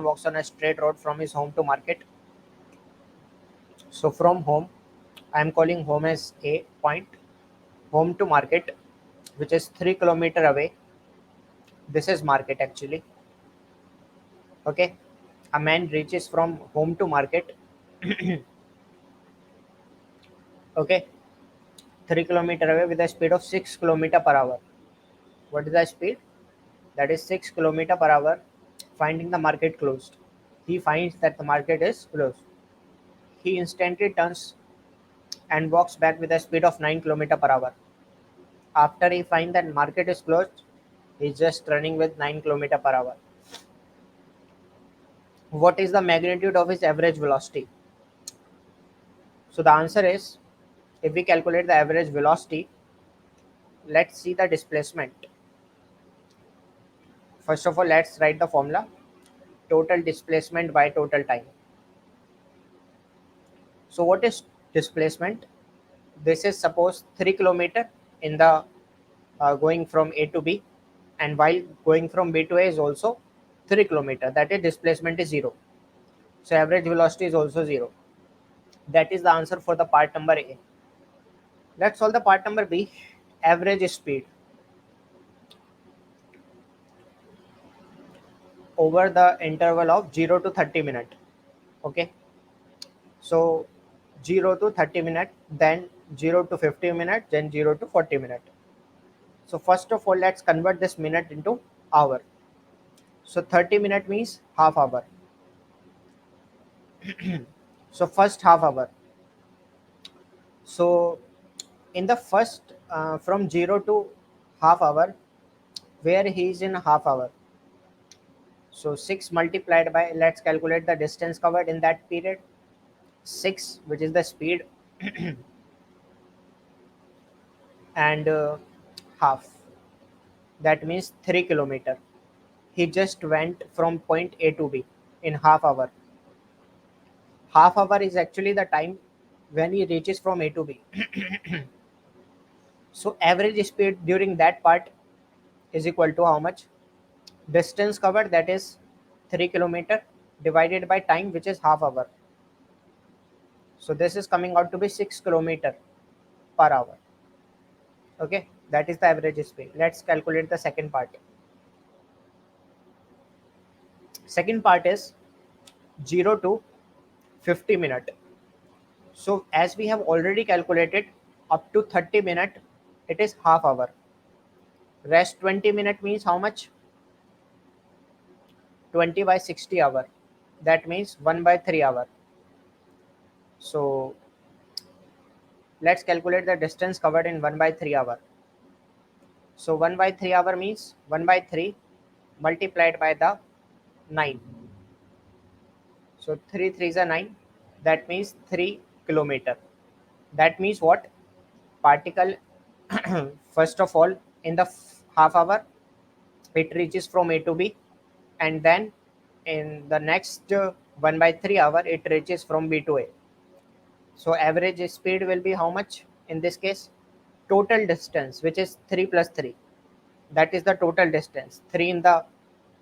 man walks on a straight road from his home to market. So from home, I am calling home as A point. Home to market, which is 3 kilometer away. This is market actually. Okay. A man reaches from home to market. Okay. 3 kilometer away with a speed of 6 kilometer per hour. What is the speed? That is 6 kilometer per hour. Finding the market closed. He finds that the market is closed. He instantly turns and walks back with a speed of 9 kilometer per hour. After he finds that market is closed, he's just running with 9 kilometer per hour. What is the magnitude of his average velocity? So the answer is, if we calculate the average velocity, let's see the displacement. First of all, let's write the formula. Total displacement by total time. So what is displacement? This is suppose 3 kilometer in the going from A to B, and while going from B to A is also 3 kilometer. That is displacement is zero. So average velocity is also zero. That is the answer for the part number A. Let's solve the part number B. Average speed over the interval of 0 to 30 minutes. Okay. So 0 to 30 minutes, then 0 to 50 minutes, then 0 to 40 minutes. So first of all, let's convert this minute into hour. So 30 minute means half hour. So first half hour. So in the first from 0 to half hour, where he is in half hour. So 6 multiplied by, let's calculate the distance covered in that period. 6, which is the speed, and half. That means 3 kilometer. He just went from point A to B in half hour. Half hour is actually the time when he reaches from A to B. So average speed during that part is equal to how much? Distance covered, that is 3 kilometer, divided by time, which is half hour. So this is coming out to be 6 kilometer per hour. Okay, that is the average speed. Let's calculate the second part. Second part is 0 to 50 minute. So as we have already calculated, up to 30 minute, it is half hour. Rest 20 minute means how much? 20 by 60 hour. That means 1 by 3 hour. So let's calculate the distance covered in 1 by 3 hour. So 1 by 3 hour means 1 by 3 multiplied by the 9. So 3 3s are 9. That means 3 kilometer. That means what? Particle first of all, in the half hour, it reaches from A to B, and then in the next 1 by 3 hour, it reaches from B to A. So average speed will be how much in this case? Total distance, which is 3 plus 3. That is the total distance. 3 in the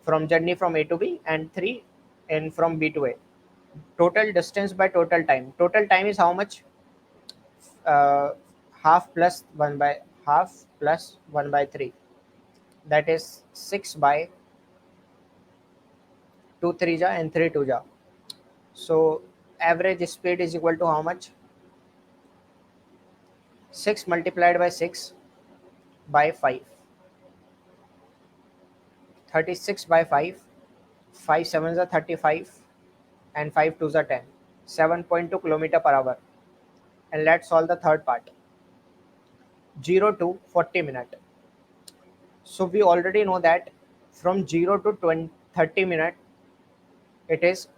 from journey from A to B, and 3 in from B to A. Total distance by total time. Total time is how much? Uh, half plus 1 by half plus 1 by 3. That is 6 by 2 3 ja and 3 2 ja. So average speed is equal to how much? 6 multiplied by 6 by 5. 36 by 5. 5 sevens are 35, and 5 twos are 10. 7.2 kilometer per hour. And let's solve the third part. 0 to 40 minute. So we already know that from 0 to 30 minute, it is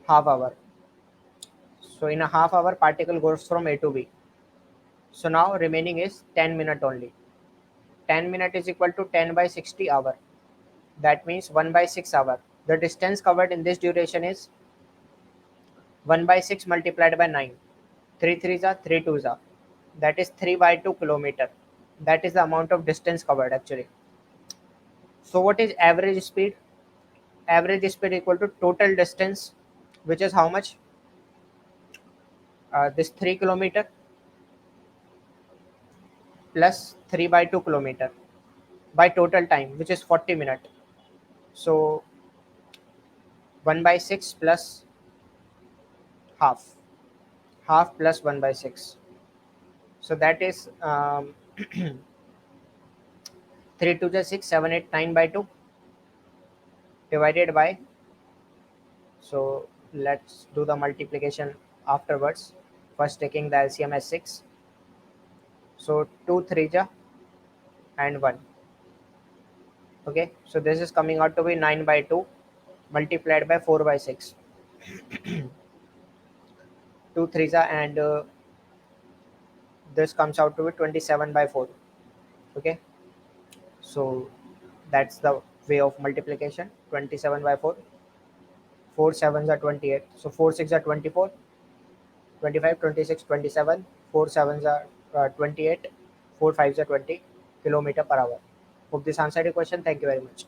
half hour. So in a half hour, particle goes from A to B. So now remaining is 10 minute only. 10 minute is equal to 10 by 60 hour. That means 1 by 6 hour. The distance covered in this duration is 1 by 6 multiplied by 9. 3 3s are 3 2s are. That is 3 by 2 kilometer. That is the amount of distance covered actually. So what is average speed? average speed equal to total distance, which is how much? This 3 kilometer plus 3 by 2 kilometer by total time, which is 40 minute. So 1 by 6 plus half, half plus 1 by 6. So that is 3 to the 6, 7, 8, 9 by 2 divided by. So let's do the multiplication afterwards. First taking the LCM as 6. So 2 3 ja and 1. Okay, so this is coming out to be 9 by 2 multiplied by 4 by 6. 2 3 ja and this comes out to be 27 by 4. Okay, so that's the way of multiplication. 27 by 4. 4 sevens are 28. So 4 6 are 24. 25, 26, 27. 4 sevens are 28. 4 5s are 20 kilometer per hour. Hope this answered your question. Thank you very much.